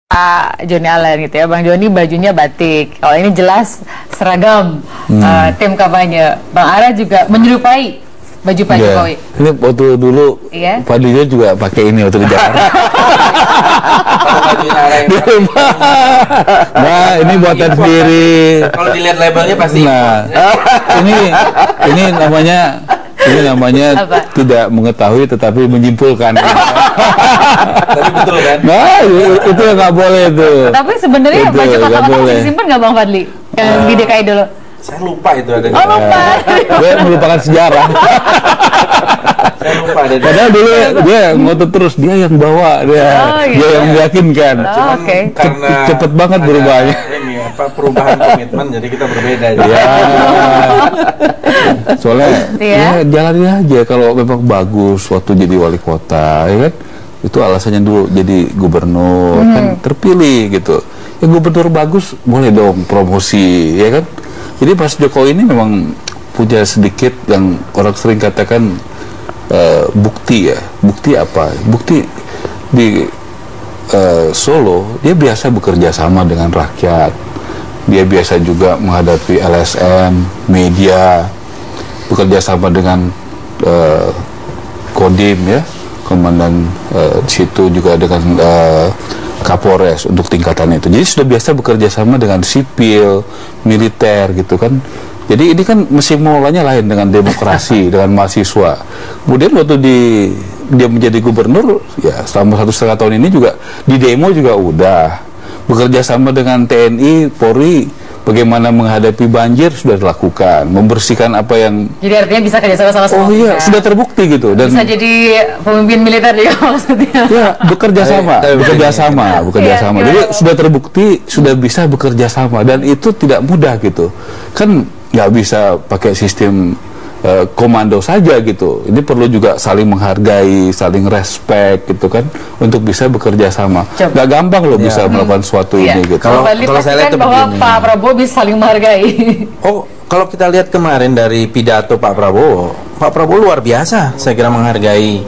Pak Joni Allen gitu ya, Bang Joni bajunya batik, kalau ini jelas seragam tim kampanye. Bang Ara juga menyerupai baju Pak Jokowi. Ini waktu dulu Pak Dijo juga pakai ini waktu di Jakarta. Nah, ini buatan sendiri. Kalau dilihat labelnya pasti. Nah, ini namanya tidak mengetahui tetapi menyimpulkan. Tapi betul kan? Nah, itu nggak boleh tuh. Tapi sebenarnya baju kata-kata masih disimpan nggak Bang Fadli? Yang di DKI dulu. Saya lupa itu ada. Oh, lupa. Dia melupakan sejarah. Saya lupa ada. Padahal dulu dia ngotot terus, dia yang bawa, dia yang meyakinkan. Cuman karena cepet banget berubahnya. Ini perubahan komitmen, jadi kita berbeda. Ya. Soalnya ya jalanin aja, kalau memang bagus waktu jadi wali kota, ya kan? Itu alasannya dulu jadi gubernur, kan terpilih gitu. Ya gubernur bagus boleh dong promosi, ya kan? Jadi Pak Jokowi ini memang punya sedikit yang orang sering katakan bukti ya. Bukti apa? Bukti di Solo dia biasa bekerja sama dengan rakyat. Dia biasa juga menghadapi LSM, media, bekerja sama dengan Kodim ya, komandan situ juga dengan Kapolres untuk tingkatan itu. Jadi sudah biasa bekerja sama dengan sipil, militer gitu kan. Jadi ini kan mesin mulanya lain dengan demokrasi, dengan mahasiswa. Kemudian waktu dia menjadi gubernur, ya selama 1,5 tahun ini juga di demo juga udah bekerja sama dengan TNI, Polri, bagaimana menghadapi banjir sudah dilakukan, membersihkan apa yang. Jadi artinya bisa kerjasama sama semua. Oh iya, sudah terbukti gitu. Dan bisa jadi pemimpin militer juga maksudnya. Ya, bekerja sama. Jadi sudah terbukti, sudah bisa bekerja sama, dan itu tidak mudah gitu. Kan nggak bisa pakai sistem komando saja gitu. Ini perlu juga saling menghargai, saling respect gitu kan, untuk bisa bekerja sama. Nggak gampang loh bisa melakukan sesuatu ini gitu. Kalau saya lihat bahwa Pak Prabowo bisa saling menghargai. Oh, kalau kita lihat kemarin dari pidato Pak Prabowo luar biasa. Saya kira menghargai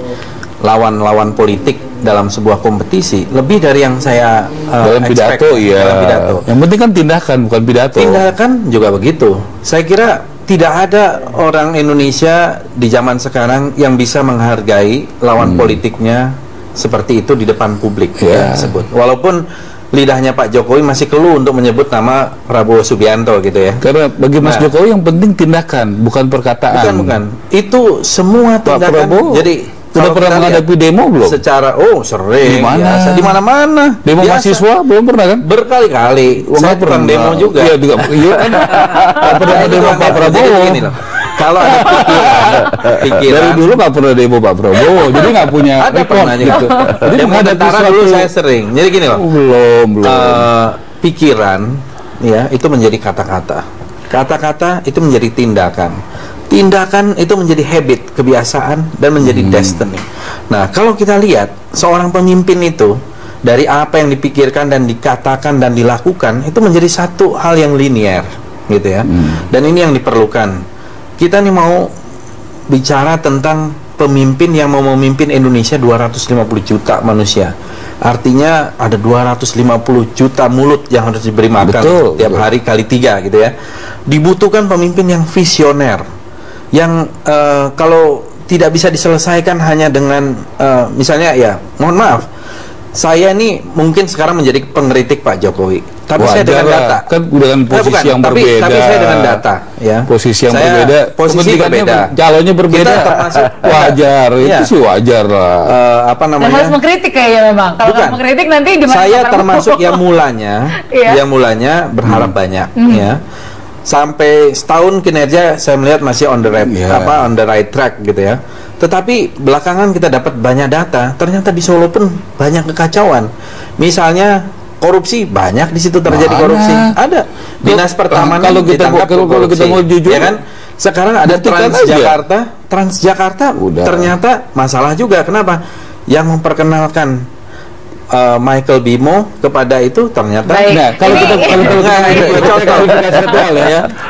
lawan-lawan politik dalam sebuah kompetisi lebih dari yang saya dalam pidato. Yang penting kan tindakan, bukan pidato. Tindakan juga begitu. Saya kira tidak ada orang Indonesia di zaman sekarang yang bisa menghargai lawan politiknya seperti itu di depan publik tersebut. Walaupun lidahnya Pak Jokowi masih keluh untuk menyebut nama Prabowo Subianto gitu ya. Karena bagi Mas Jokowi yang penting tindakan, bukan perkataan. Bukan. Itu semua tindakan. Prabowo, jadi sudah pernah menghadapi demo belum? Secara sering. Di mana-mana. Demo mahasiswa belum pernah kan? Berkali-kali. Saya pernah demo juga. Iya juga. Iya kan. Pernah demo Pak Prabowo. Kalau ada pikiran dari dulu nggak pernah demo Pak Prabowo, jadi nggak punya record gitu. Jadi menghadapi dulu saya sering. Jadi gini loh. Belum. Pikiran ya itu menjadi kata-kata. Kata-kata itu menjadi tindakan. Tindakan itu menjadi habit, kebiasaan, dan menjadi destiny. Nah, kalau kita lihat seorang pemimpin itu dari apa yang dipikirkan dan dikatakan dan dilakukan itu menjadi satu hal yang linear, gitu ya. Dan ini yang diperlukan. Kita nih mau bicara tentang pemimpin yang mau memimpin Indonesia 250 juta manusia. Artinya ada 250 juta mulut yang harus diberi makan tiap hari kali 3 gitu ya. Dibutuhkan pemimpin yang visioner, yang kalau tidak bisa diselesaikan hanya dengan misalnya ya, mohon maaf, saya ini mungkin sekarang menjadi pengkritik Pak Jokowi, tapi saya dengan data. Kan dengan posisi yang berbeda. Tapi saya dengan data, ya. Posisi yang berbeda. Posisi berbeda. Calonnya berbeda. Kita termasuk wajar, itu sih wajar lah. Apa namanya? Harus mengkritik kayaknya memang. Kalau nggak mengkritik nanti di mana? Saya termasuk yang mulanya berharap banyak, ya. Sampai setahun kinerja saya melihat masih on the right track gitu ya. Tetapi belakangan kita dapat banyak data, ternyata di Solo pun banyak kekacauan. Misalnya korupsi, banyak di situ terjadi korupsi. Ada dinas pertamanan ditangkap kalau kita mau jujur ya kan. Sekarang ada Transjakarta ternyata masalah juga. Kenapa? Yang memperkenalkan Michael Bimo kepada itu ternyata. Nah, kalau kita contoh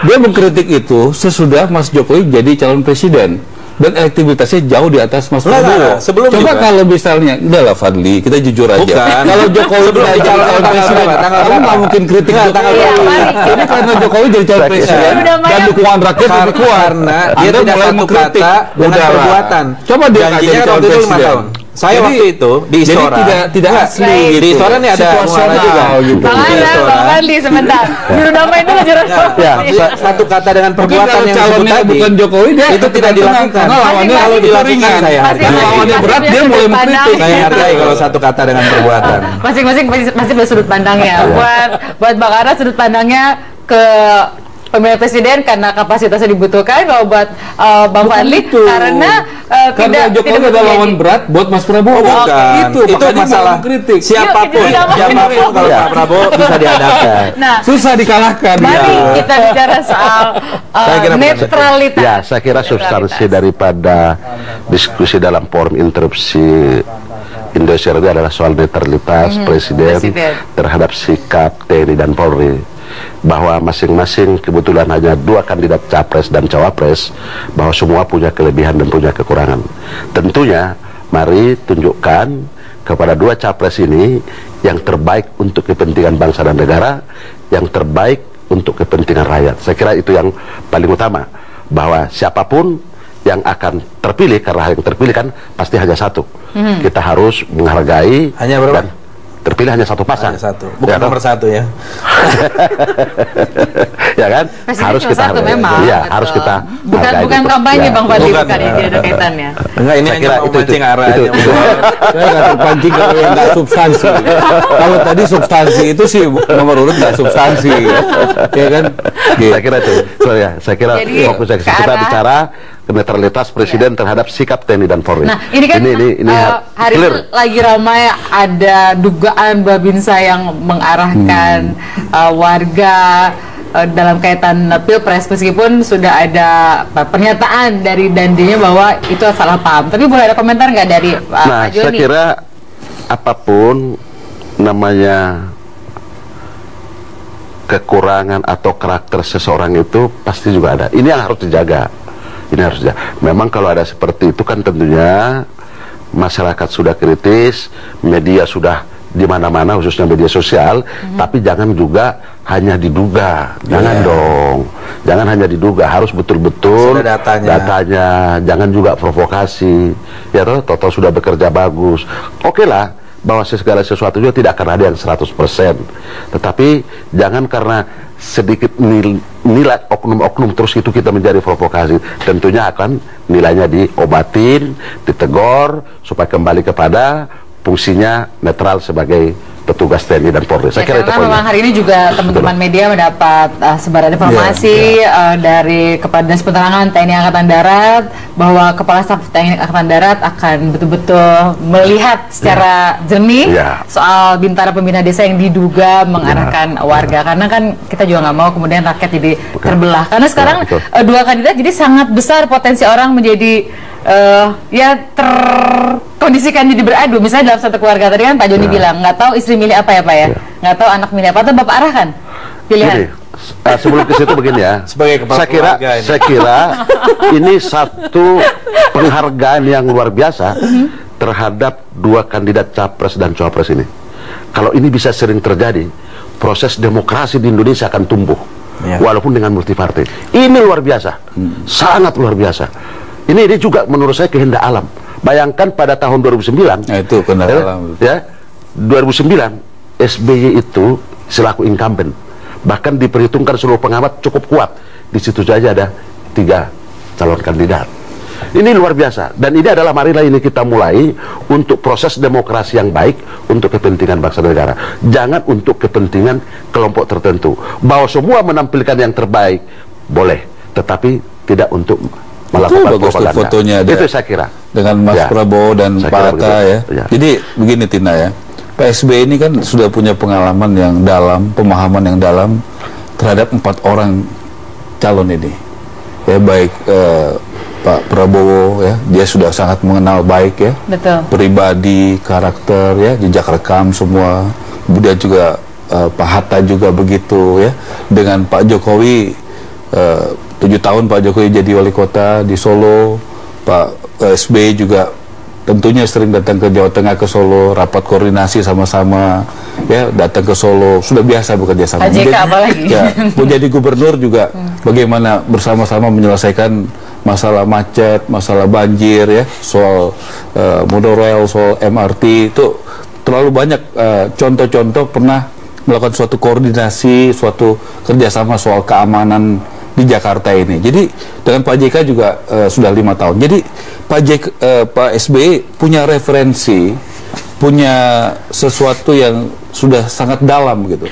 dia mengkritik itu sesudah Mas Jokowi jadi calon presiden. dan elektabilitasnya jauh di atas Mas Nah, Prabowo. sebelum Coba juga. kalau misalnya, udahlah Fadli, kita jujur aja. Bukan. Kalau Jokowi Sebelum jadi tanggal calon berapa? presiden, Tanggal kamu berapa? nggak mungkin kritik Nggak, Jokowi. tanggal Iya, berapa? mari. Ini karena Jokowi jadi calon Saya kira. presiden Udah dan banyak. dukungan rakyat lebih kuat. Karena dia Anda tidak mulai satu mengkritik. kata dengan Udahlah. perbuatan. Coba dia nggak Janjinya jadi kan calon waktu itu 5 presiden. tahun. Saya Jadi- waktu itu di Jadi Istora. tidak Nggak, asli baik. gitu. Di Istora nih ada Situasional Muara juga. gitu. Bang Di Ara, Istora. Bang Fadli, sebentar. Juru damai itu juru damai. Ya, Iya. satu kata dengan Mungkin perbuatan kalau yang disebut calonnya tadi bukan Jokowi, dia itu tidak dilakukan. karena lawannya Masing-masing kalau dilakukan ringan. saya Kalau hargai. lawannya berat, dia mulai Sudut pandang. mengkritik. Saya hargai kalau satu kata dengan perbuatan. Masing-masing pasti ada sudut pandangnya. Buat Bang Ara sudut pandangnya ke pemilihan presiden karena kapasitasnya dibutuhkan. Kalau buat Bang Bukan Fadli itu. karena Karena Jokowi ada lawan berat buat Mas Prabowo. Bukan. Itu Itu makanya masalah mau kritik. siapapun, Yuk, kita siapapun damai. kalau Pak Prabowo bisa dihadapkan. Nah, Susah dikalahkan. mari ya. kita bicara soal Saya kira netralitas. Ya, saya kira substansi daripada diskusi dalam forum interupsi Indonesia ini adalah soal netralitas presiden terhadap sikap TNI dan Polri, bahwa masing-masing kebetulan hanya 2 kandidat capres dan cawapres, bahwa semua punya kelebihan dan punya kekurangan. Tentunya mari tunjukkan kepada 2 capres ini yang terbaik untuk kepentingan bangsa dan negara, yang terbaik untuk kepentingan rakyat. Saya kira itu yang paling utama, bahwa siapapun yang akan terpilih, karena yang terpilih kan pasti hanya satu. Kita harus menghargai. Hanya berapa? Dan terpilih hanya satu pasang. Hanya satu. Bukan Ya, nomor 1 ya. ya kan? Presiden Harus nomor kita satu hargai. memang, Ya, betul. harus kita Bukan hargai bukan gitu. kampanye Ya. Bang Fadli, Bukan. bukan ya, tidak ada kaitannya. Enggak, ini Saya hanya kira mau itu. mancing arah aja. Saya nggak terpancing kalau yang nggak substansi. Kalau tadi substansi itu sih nomor urut nggak substansi, ya kan? Saya kira itu. Saya kira Jadi, fokus ke kita arah- bicara netralitas presiden terhadap sikap TNI dan Polri. Nah, ini kan hari clear. ini lagi ramai ada dugaan Babinsa yang mengarahkan warga dalam kaitan Pilpres, meskipun sudah ada pernyataan dari Dandinya bahwa itu salah paham. Tapi boleh ada komentar nggak dari Nah, Pak saya Joni? kira apapun namanya kekurangan atau karakter seseorang itu pasti juga ada. Ini yang harus dijaga. Ini harus dijaga. Memang kalau ada seperti itu kan tentunya masyarakat sudah kritis, media sudah di mana-mana, khususnya media sosial, tapi jangan juga hanya diduga. Jangan dong. Jangan hanya diduga, harus betul-betul Sudah datanya. jangan juga provokasi. Ya toh, total sudah bekerja bagus. Oke lah, bahwa segala sesuatu juga tidak akan ada yang 100%. Tetapi jangan karena sedikit nilai oknum-oknum terus itu kita menjadi provokasi. Tentunya akan nilainya diobatin, ditegor supaya kembali kepada fungsinya netral sebagai petugas TNI dan Polri. Saya kira itu karena poinnya. memang hari ini juga teman-teman media mendapat sebaran informasi dari Kepala Dinas Penerangan TNI Angkatan Darat bahwa Kepala Staf TNI Angkatan Darat akan betul-betul melihat secara jernih soal Bintara Pembina Desa yang diduga mengarahkan warga, karena kan kita juga nggak mau kemudian rakyat jadi terbelah, karena sekarang dua kandidat jadi sangat besar potensi orang menjadi terkondisikan jadi beradu. Misalnya dalam satu keluarga tadi kan Pak Joni bilang nggak tahu istri milih apa ya Pak ya, nggak tahu anak milih apa, atau Bapak arahkan pilihan. Gini, sebelum ke situ begini ya. Sebagai kepala keluarga ini. Saya kira ini satu penghargaan yang luar biasa terhadap 2 kandidat capres dan cawapres ini. Kalau ini bisa sering terjadi, proses demokrasi di Indonesia akan tumbuh, walaupun dengan multipartai. Ini luar biasa, sangat luar biasa. Ini juga menurut saya kehendak alam. Bayangkan pada tahun 2009, Nah, itu kehendak alam. Ya, 2009 SBY itu selaku incumbent, bahkan diperhitungkan seluruh pengamat cukup kuat. Di situ saja ada 3 calon kandidat. Ini luar biasa, dan ini adalah marilah ini kita mulai untuk proses demokrasi yang baik untuk kepentingan bangsa dan negara. Jangan untuk kepentingan kelompok tertentu. Bahwa semua menampilkan yang terbaik boleh, tetapi tidak untuk melakukan bagus tuh propaganda. fotonya ada Itu saya kira dengan Mas Prabowo dan saya Pak kira Hatta begitu. ya. Jadi begini Tina ya, Pak SBY ini kan sudah punya pengalaman yang dalam, pemahaman yang dalam terhadap 4 orang calon ini. Ya, baik Pak Prabowo ya, dia sudah sangat mengenal baik ya, pribadi, karakter ya, jejak rekam semua. Kemudian juga Pak Hatta juga begitu ya. Dengan Pak Jokowi 7 tahun Pak Jokowi jadi wali kota di Solo, Pak SBY juga tentunya sering datang ke Jawa Tengah, ke Solo, rapat koordinasi sama-sama, ya, datang ke Solo, sudah biasa bekerja sama. Pak JK apalagi. Ya, menjadi gubernur juga bagaimana bersama-sama menyelesaikan masalah macet, masalah banjir, ya, soal monorail, soal MRT, itu terlalu banyak contoh-contoh pernah melakukan suatu koordinasi, suatu kerjasama soal keamanan di Jakarta ini. Jadi dengan Pak JK juga sudah 5 tahun. Jadi Pak SBY punya referensi, punya sesuatu yang sudah sangat dalam gitu.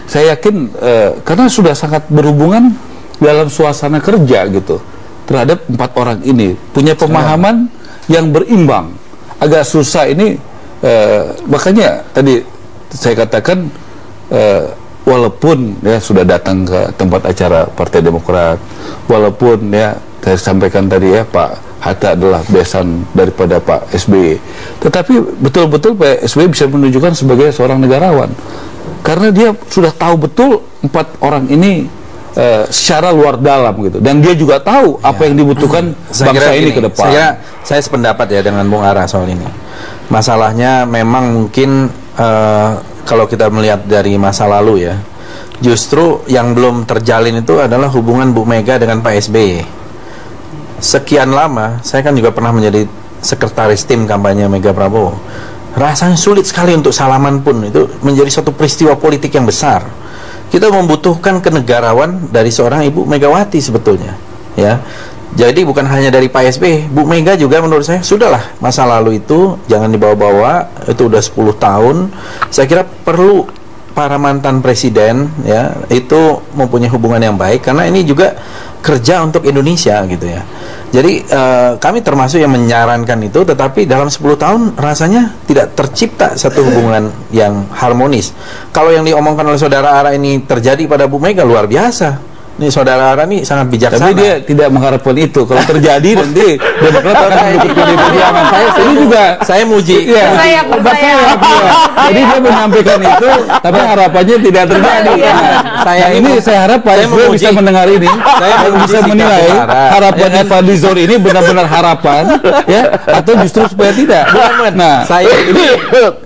Saya yakin karena sudah sangat berhubungan dalam suasana kerja gitu terhadap 4 orang ini, punya pemahaman yang berimbang. Agak susah ini, makanya tadi saya katakan walaupun ya sudah datang ke tempat acara Partai Demokrat, walaupun ya saya sampaikan tadi ya Pak Hatta adalah besan daripada Pak SBY, tetapi betul-betul Pak SBY bisa menunjukkan sebagai seorang negarawan karena dia sudah tahu betul 4 orang ini secara luar dalam gitu, dan dia juga tahu apa yang dibutuhkan bangsa ini ke depan. Saya sependapat ya dengan Bung Ara soal ini. Masalahnya memang mungkin kalau kita melihat dari masa lalu ya, justru yang belum terjalin itu adalah hubungan Bu Mega dengan Pak SBY. Sekian lama, saya kan juga pernah menjadi sekretaris tim kampanye Mega Prabowo. Rasanya sulit sekali untuk salaman pun, itu menjadi suatu peristiwa politik yang besar. Kita membutuhkan kenegarawan dari seorang Ibu Megawati sebetulnya, ya. Jadi bukan hanya dari Pak SBY, Bu Mega juga menurut saya sudahlah, masa lalu itu jangan dibawa-bawa, itu udah 10 tahun. Saya kira perlu para mantan presiden ya itu mempunyai hubungan yang baik karena ini juga kerja untuk Indonesia gitu ya. Jadi kami termasuk yang menyarankan itu, tetapi dalam 10 tahun rasanya tidak tercipta satu hubungan yang harmonis. Kalau yang diomongkan oleh saudara Ara ini terjadi pada Bu Mega luar biasa. Ini saudara Ara ini sangat bijaksana. Tapi dia tidak mengharapkan itu. Kalau terjadi nanti Demokrat akan mendukung PDI Perjuangan. Ini juga saya muji. Ya, percaya. Jadi dia menyampaikan itu, tapi harapannya tidak terjadi. Saya harap Pak SBY bisa mendengar ini. Saya bisa menilai harapannya Fadli Zon ini benar-benar harapan, ya, atau justru supaya tidak. Nah, saya ini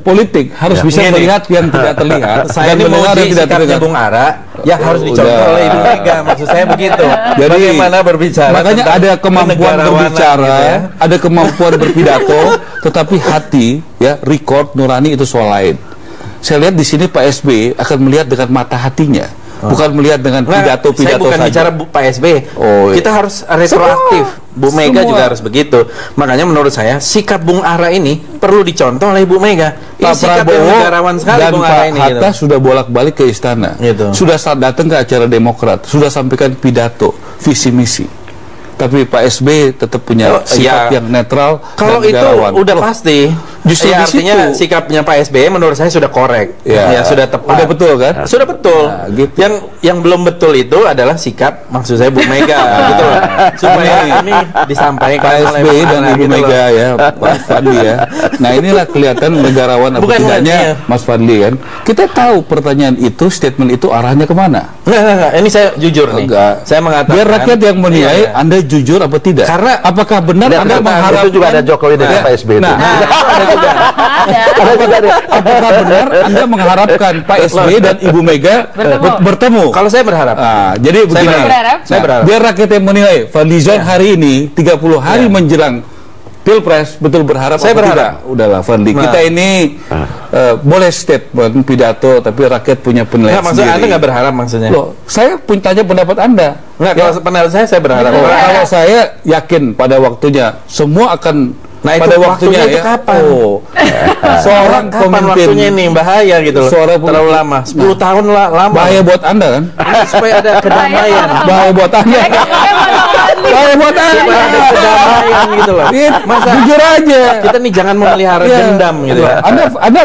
politik harus bisa melihat yang tidak terlihat. Saya ini mendengar yang tidak terlihat. Bung Ara, ya harus dicontoh oleh Ibu Mega. Maksud saya begitu. Jadi bagaimana berbicara? Makanya ada kemampuan berbicara, gitu ya, ada kemampuan berpidato, tetapi hati, ya, record nurani itu soal lain. Saya lihat di sini Pak SBY akan melihat dengan mata hatinya, bukan melihat dengan pidato-pidato saja. Saya bukan bicara Pak SBY. Kita harus retroaktif. Bu Mega juga harus begitu. Makanya menurut saya sikap Bung Ara ini perlu dicontoh oleh Bu Mega. Ini sikap yang negarawan sekali dan Bung Ara ini. Pak Hatta sudah bolak-balik ke istana, sudah datang ke acara Demokrat, sudah sampaikan pidato, visi misi. Tapi Pak SBY tetap punya sikap yang netral. Kalau itu udah pasti. Justru artinya sikapnya Pak SBY menurut saya sudah korek, ya sudah tepat. Sudah betul kan? Sudah betul. Nah, gitu. Yang belum betul itu adalah sikap, maksud saya Bu Mega, gitu loh. Supaya ini disampaikan Pak SBY dan Ibu Mega ya, Pak Fadli ya. Nah inilah kelihatan negarawan apa tidaknya Mas Fadli kan. Kita tahu pertanyaan itu, statement itu arahnya kemana? Enggak. Ini saya jujur nih. Saya mengatakan. Biar rakyat yang menilai Anda jujur apa tidak. Karena apakah benar Anda mengharapkan itu juga ada Jokowi dengan Pak SBY. Apakah benar Anda mengharapkan Pak SBY dan Ibu Mega bertemu? Kalau saya berharap. Jadi begini. Saya berharap. Biar rakyat yang menilai. Fadli Zon hari ini 30 hari menjelang Pilpres betul berharap. Saya berharap. Udahlah Fadli. Kita ini boleh statement pidato, tapi rakyat punya penilaian sendiri. Maksudnya Anda nggak berharap maksudnya? Loh, saya tanya pendapat Anda. Enggak, kalau pendapat saya berharap. Kalau saya yakin pada waktunya semua akan. Nah, pada waktunya itu ya, kapan? Seorang pemimpin waktunya ini bahaya gitu loh. Terlalu lama. 10 tahun lama. Bahaya buat Anda kan? Supaya ada kedamaian. Bahaya buat Anda. Bahaya buat Anda. Supaya ada kedamaian gitu loh. Masa jujur aja. Kita nih jangan memelihara dendam gitu ya. Anda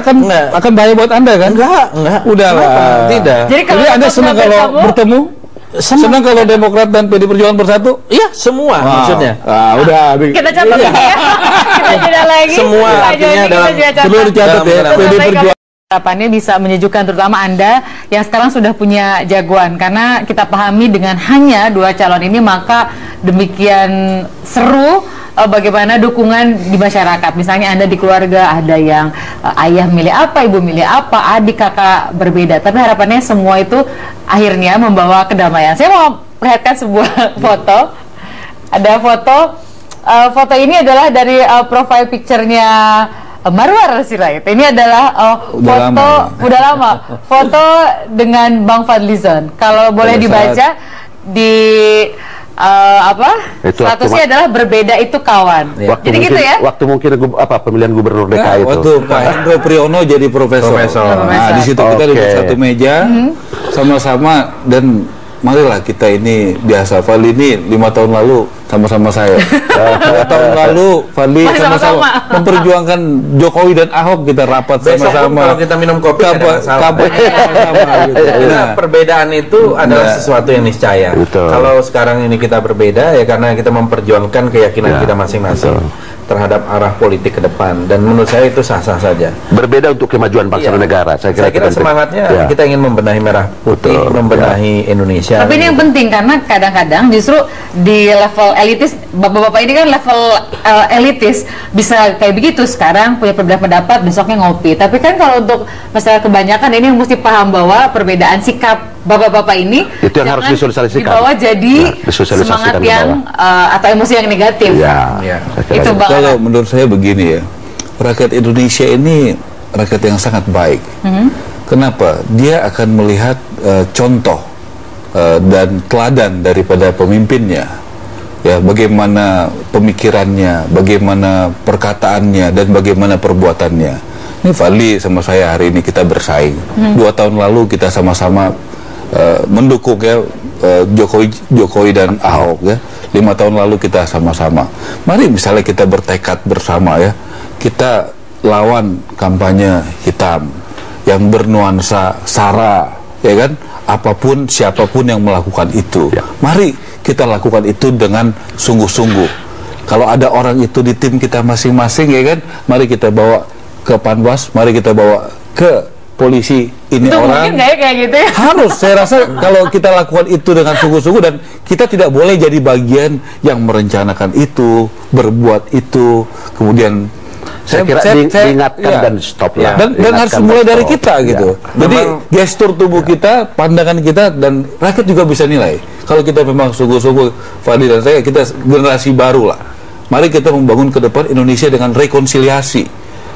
akan bahaya buat Anda kan? Enggak. Udahlah. Tidak. Jadi Anda senang kalau bertemu? Senang kalau Demokrat dan PDI Perjuangan bersatu? Iya, semua maksudnya. Udah. Kita catat ya. Kita jeda lagi. Semua artinya dalam perlu dicatat ya. PDI Perjuangan. Harapannya bisa menyejukkan terutama Anda yang sekarang sudah punya jagoan, karena kita pahami dengan hanya 2 calon ini maka demikian seru bagaimana dukungan di masyarakat. Misalnya Anda di keluarga ada yang ayah milih apa, ibu milih apa, adik kakak berbeda. Tapi harapannya semua itu akhirnya membawa kedamaian. Saya mau perlihatkan sebuah foto. Ada foto ini adalah dari profile picture-nya Marwar Sirait. Ini adalah udah lama foto dengan Bang Fadlizon. Kalau boleh dibaca di statusnya adalah berbeda itu kawan. Ya. Jadi gitu ya. Waktu mungkin pemilihan gubernur DKI itu. Waktu Pak Hendro Priyono jadi profesor. Nah, di situ kita duduk satu meja sama-sama dan marilah kita ini biasa. Fadli ini 5 tahun lalu sama-sama saya. 5 tahun lalu Fadli sama-sama memperjuangkan Jokowi dan Ahok, kita rapat sama-sama. Kalau kita minum kopi sama-sama gitu. Nah, perbedaan itu adalah sesuatu yang niscaya. Kalau sekarang ini kita berbeda ya karena kita memperjuangkan keyakinan kita masing-masing terhadap arah politik ke depan, dan menurut saya itu sah-sah saja. Berbeda untuk kemajuan bangsa dan negara. Saya kira semangatnya kita ingin membenahi merah putih, membenahi Indonesia. Tapi ini yang penting karena kadang-kadang justru di level elitis, bapak-bapak ini kan level elitis bisa kayak begitu, sekarang punya perbedaan pendapat, besoknya ngopi. Tapi kan kalau untuk masalah kebanyakan ini mesti paham bahwa perbedaan sikap bapak-bapak ini itu yang harus disosialisasikan, dibawa jadi semangat yang atau emosi yang negatif. Itu kalau menurut saya begini ya, rakyat Indonesia ini rakyat yang sangat baik. Kenapa? Dia akan melihat contoh dan teladan daripada pemimpinnya, ya, bagaimana pemikirannya, bagaimana perkataannya, dan bagaimana perbuatannya. Ini Fadli sama saya hari ini kita bersaing. 2 tahun lalu kita sama-sama mendukung ya Jokowi dan Ahok ya. 5 tahun lalu kita sama-sama. Mari misalnya kita bertekad bersama ya, kita lawan kampanye hitam yang bernuansa SARA, ya kan? Apapun siapapun yang melakukan itu, mari kita lakukan itu dengan sungguh-sungguh. Kalau ada orang itu di tim kita masing-masing, ya kan? Mari kita bawa ke Panwas, mari kita bawa ke polisi. Ini itu orang mungkin kayak gitu ya? Harus, saya rasa kalau kita lakukan itu dengan sungguh-sungguh, dan kita tidak boleh jadi bagian yang merencanakan itu, berbuat itu, kemudian saya kira diingatkan dan stop lah. Dan harus mulai dari kita gitu. Jadi gestur tubuh kita, pandangan kita, dan rakyat juga bisa nilai. Kalau kita memang sungguh-sungguh, Fadli dan saya, kita generasi baru lah. Mari kita membangun ke depan Indonesia dengan rekonsiliasi.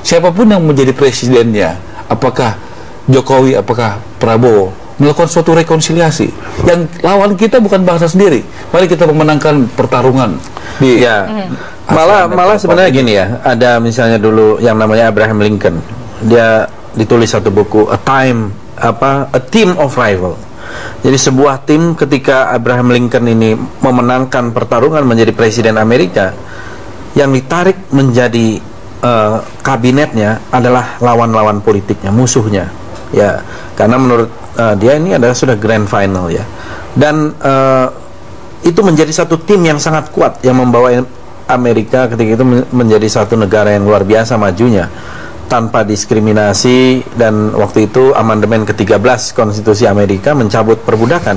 Siapapun yang menjadi presidennya, apakah Jokowi, apakah Prabowo, melakukan suatu rekonsiliasi. Yang lawan kita bukan bangsa sendiri. Mari kita memenangkan pertarungan di malah sebenarnya gini ya, ada misalnya dulu yang namanya Abraham Lincoln, dia ditulis satu buku A Team of Rival. Jadi sebuah tim, ketika Abraham Lincoln ini memenangkan pertarungan menjadi presiden Amerika, yang ditarik menjadi kabinetnya adalah lawan-lawan politiknya, musuhnya ya, karena menurut dia ini adalah sudah grand final ya, dan itu menjadi satu tim yang sangat kuat yang membawa Amerika ketika itu menjadi satu negara yang luar biasa majunya tanpa diskriminasi. Dan waktu itu amandemen ke-13 konstitusi Amerika mencabut perbudakan.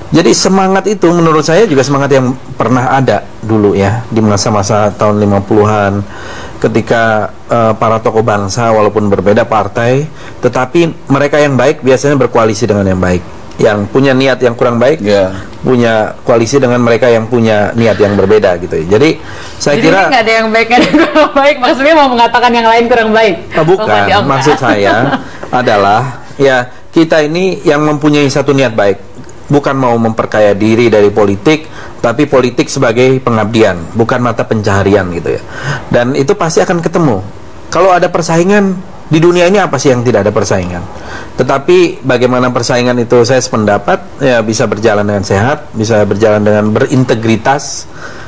Jadi semangat itu menurut saya juga semangat yang pernah ada dulu ya di masa-masa tahun 50-an, ketika para tokoh bangsa walaupun berbeda partai, tetapi mereka yang baik biasanya berkoalisi dengan yang baik. Yang punya niat yang kurang baik punya koalisi dengan mereka yang punya niat yang berbeda gitu ya. Jadi saya kira nggak ada yang baik, nggak ada yang kurang baik. Maksudnya mau mengatakan yang lain kurang baik? Bukan, maksud saya adalah ya, kita ini yang mempunyai satu niat baik, bukan mau memperkaya diri dari politik, tapi politik sebagai pengabdian, bukan mata pencaharian gitu ya. Dan itu pasti akan ketemu. Kalau ada persaingan di dunia ini, apa sih yang tidak ada persaingan? Tetapi bagaimana persaingan itu, saya sependapat ya, bisa berjalan dengan sehat, bisa berjalan dengan berintegritas.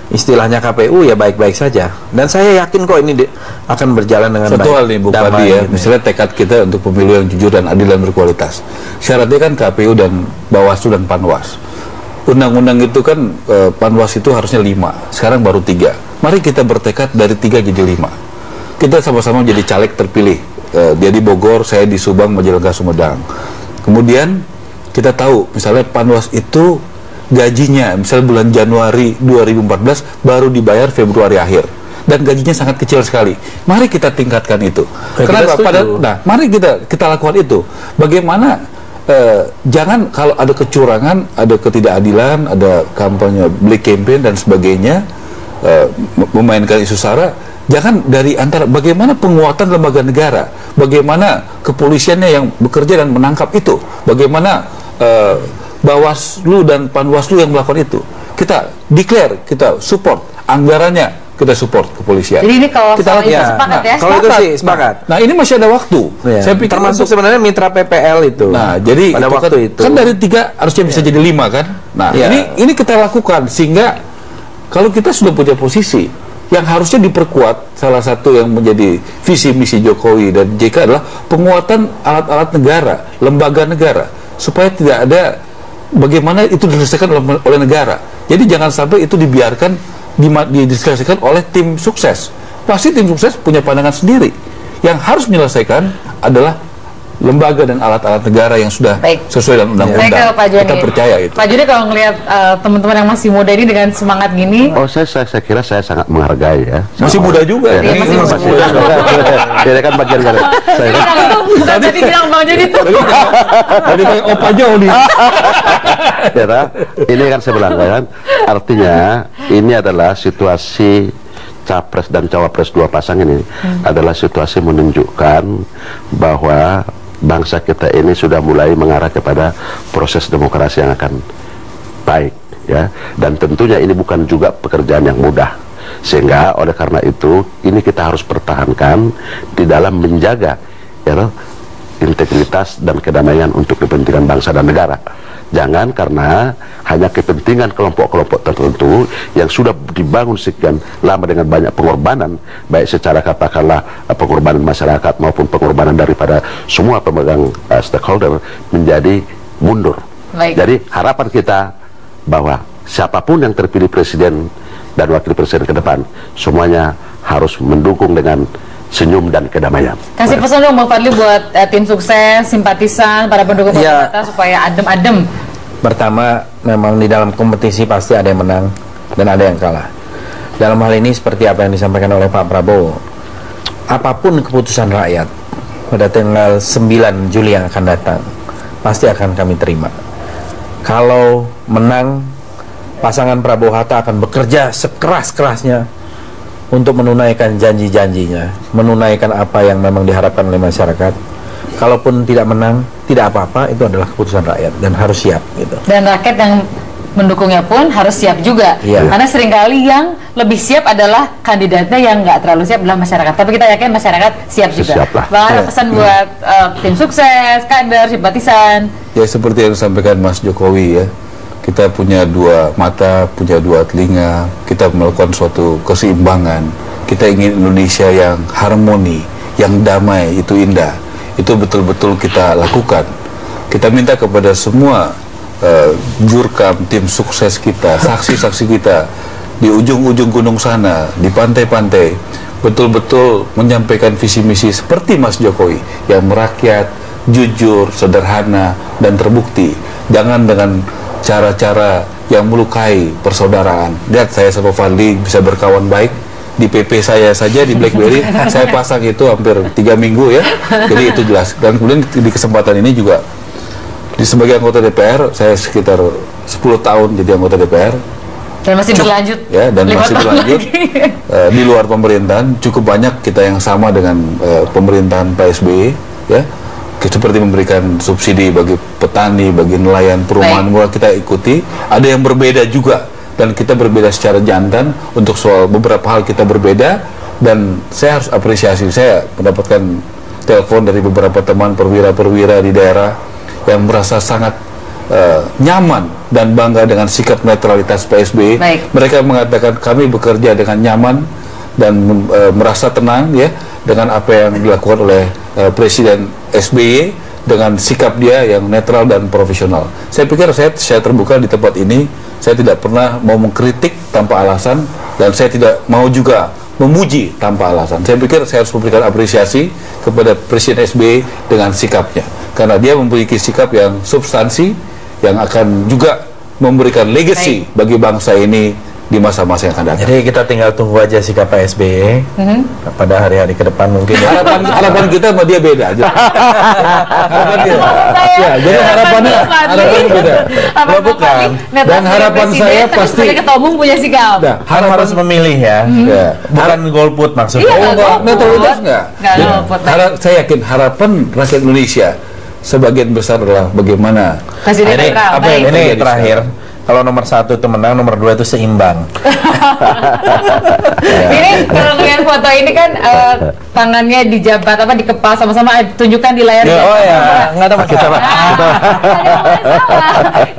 Istilahnya KPU ya baik-baik saja. Dan saya yakin kok ini akan berjalan dengan baik. Satu hal nih Bu Fadli ya, gitu. Misalnya tekad kita untuk pemilu yang jujur dan adil dan berkualitas. Syaratnya kan KPU dan Bawaslu dan Panwas. Undang-undang itu kan Panwas itu harusnya 5, sekarang baru 3. Mari kita bertekad dari 3 jadi 5. Kita sama-sama jadi caleg terpilih. Dia di Bogor, saya di Subang, Majalengka, Sumedang. Kemudian kita tahu misalnya Panwas itu gajinya misalnya bulan Januari 2014 baru dibayar Februari akhir dan gajinya sangat kecil sekali. Mari kita tingkatkan itu. Kenapa? Mari kita lakukan itu. Bagaimana jangan kalau ada kecurangan, ada ketidakadilan, ada kampanye black campaign dan sebagainya, memainkan isu sara, jangan dari antara bagaimana penguatan lembaga negara, bagaimana kepolisiannya yang bekerja dan menangkap itu, bagaimana Bawaslu dan Panwaslu yang melakukan itu. Kita declare, kita support anggarannya, kita support kepolisian. Jadi ini kalau kita itu sepakat ya? Kalau itu sih sepakat. Nah ini masih ada waktu. Ya. Saya pikir termasuk sebenarnya mitra PPL itu. Nah jadi pada waktu itu kan dari 3 harusnya bisa jadi 5 kan. Nah ini kita lakukan sehingga kalau kita sudah punya posisi yang harusnya diperkuat, salah satu yang menjadi visi misi Jokowi dan JK adalah penguatan alat-alat negara, lembaga negara, supaya tidak ada bagaimana itu diselesaikan oleh negara. Jadi jangan sampai itu dibiarkan diselesaikan oleh tim sukses. Pasti tim sukses punya pandangan sendiri. Yang harus menyelesaikan adalah lembaga dan alat-alat negara yang sudah sesuai dengan undang-undang. Kita percaya itu. Pak Joni kalau ngelihat teman-teman yang masih muda ini dengan semangat gini, saya kira saya sangat menghargai ya. Masih muda juga. Ya, masih muda. Dia kan bagian dari saya kan. tadi bilang Bang Joni tuh. Tadi kayak Opa Joni. Ya, ini kan saya bilang kan, artinya ini adalah situasi Capres dan Cawapres dua pasang ini adalah situasi menunjukkan bahwa bangsa kita ini sudah mulai mengarah kepada proses demokrasi yang akan baik ya, dan tentunya ini bukan juga pekerjaan yang mudah, sehingga oleh karena itu ini kita harus pertahankan di dalam menjaga ya, integritas dan kedamaian untuk kepentingan bangsa dan negara. Jangan karena hanya kepentingan kelompok-kelompok tertentu yang sudah dibangun sekian lama dengan banyak pengorbanan, baik secara katakanlah pengorbanan masyarakat maupun pengorbanan daripada semua pemegang stakeholder, menjadi mundur. Jadi harapan kita bahwa siapapun yang terpilih presiden dan wakil presiden ke depan, semuanya harus mendukung dengan senyum dan kedamaian. Kasih pesan dong Bang Fadli buat tim sukses, simpatisan, para pendukung pemerintah supaya adem-adem. Pertama, memang di dalam kompetisi pasti ada yang menang dan ada yang kalah. Dalam hal ini seperti apa yang disampaikan oleh Pak Prabowo, apapun keputusan rakyat pada tanggal 9 Juli yang akan datang, pasti akan kami terima. Kalau menang, pasangan Prabowo Hatta akan bekerja sekeras-kerasnya untuk menunaikan janji-janjinya, menunaikan apa yang memang diharapkan oleh masyarakat. Kalaupun tidak menang, tidak apa-apa, itu adalah keputusan rakyat dan harus siap gitu. Dan rakyat yang mendukungnya pun harus siap juga. Karena seringkali yang lebih siap adalah kandidatnya yang nggak terlalu siap adalah masyarakat. Tapi kita yakin masyarakat siap juga. Bang, ada pesan buat tim sukses, kader, simpatisan? Ya seperti yang disampaikan Mas Jokowi ya. Kita punya 2 mata, punya 2 telinga, kita melakukan suatu keseimbangan. Kita ingin Indonesia yang harmoni, yang damai, itu indah. Itu betul-betul kita lakukan. Kita minta kepada semua jurkam, tim sukses kita, saksi-saksi kita, di ujung-ujung gunung sana, di pantai-pantai, betul-betul menyampaikan visi misi seperti Mas Jokowi, yang merakyat, jujur, sederhana, dan terbukti. Jangan dengan cara-cara yang melukai persaudaraan. Lihat saya sama Fadli bisa berkawan baik. Di PP saya saja di BlackBerry saya pasang itu hampir 3 minggu ya. Jadi itu jelas. Dan kemudian di kesempatan ini juga sebagai anggota DPR, saya sekitar 10 tahun jadi anggota DPR. Dan masih berlanjut. Ya, dan masih berlanjut di luar pemerintahan. Cukup banyak kita yang sama dengan pemerintahan Pak SBY ya. Seperti memberikan subsidi bagi petani, bagi nelayan, perumahan murah, kita ikuti. Ada yang berbeda juga, dan kita berbeda secara jantan. Untuk soal beberapa hal kita berbeda, dan saya harus apresiasi. Saya mendapatkan telepon dari beberapa teman perwira-perwira di daerah yang merasa sangat nyaman dan bangga dengan sikap netralitas Pak SBY. Mereka mengatakan kami bekerja dengan nyaman dan merasa tenang ya dengan apa yang dilakukan oleh Presiden SBY dengan sikap dia yang netral dan profesional. Saya pikir saya terbuka di tempat ini. Saya tidak pernah mau mengkritik tanpa alasan, dan saya tidak mau juga memuji tanpa alasan. Saya pikir saya harus memberikan apresiasi kepada Presiden SBY dengan sikapnya, karena dia memiliki sikap yang substansi, yang akan juga memberikan legacy bagi bangsa ini di masa-masa yang akan datang. Jadi kita tinggal tunggu aja sikap Pak SBY pada hari-hari ke depan mungkin. Harapan kita sama dia beda aja. Harapan dia. Ya, jadi harapannya beda. Bukan. Dan harapan saya pasti ketua umum punya sikap. Nah, Harapan harus memilih ya. Bukan golput maksudnya. Iya, netralitas enggak. Saya yakin harapan rakyat Indonesia sebagian besar adalah bagaimana Presiden netral. Ini terakhir. Kalau nomor 1 itu menang, nomor 2 itu seimbang. Ini kalau ngeliat foto ini kan tangannya dijabat apa dikepal sama-sama, tunjukkan di layar. Oh ya, nggak ada masalah.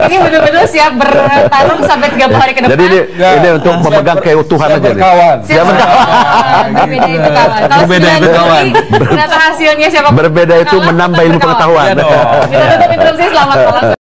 Ini betul-betul siap bertarung sampai 30 hari ke depan. Jadi ini untuk memegang keutuhan aja nih. Siap berkawan. Berbeda itu kawan. Berbeda itu kawan. Ternyata hasilnya siapa? Berbeda itu menambah ilmu pengetahuan. Kita tutup interupsi, selamat malam.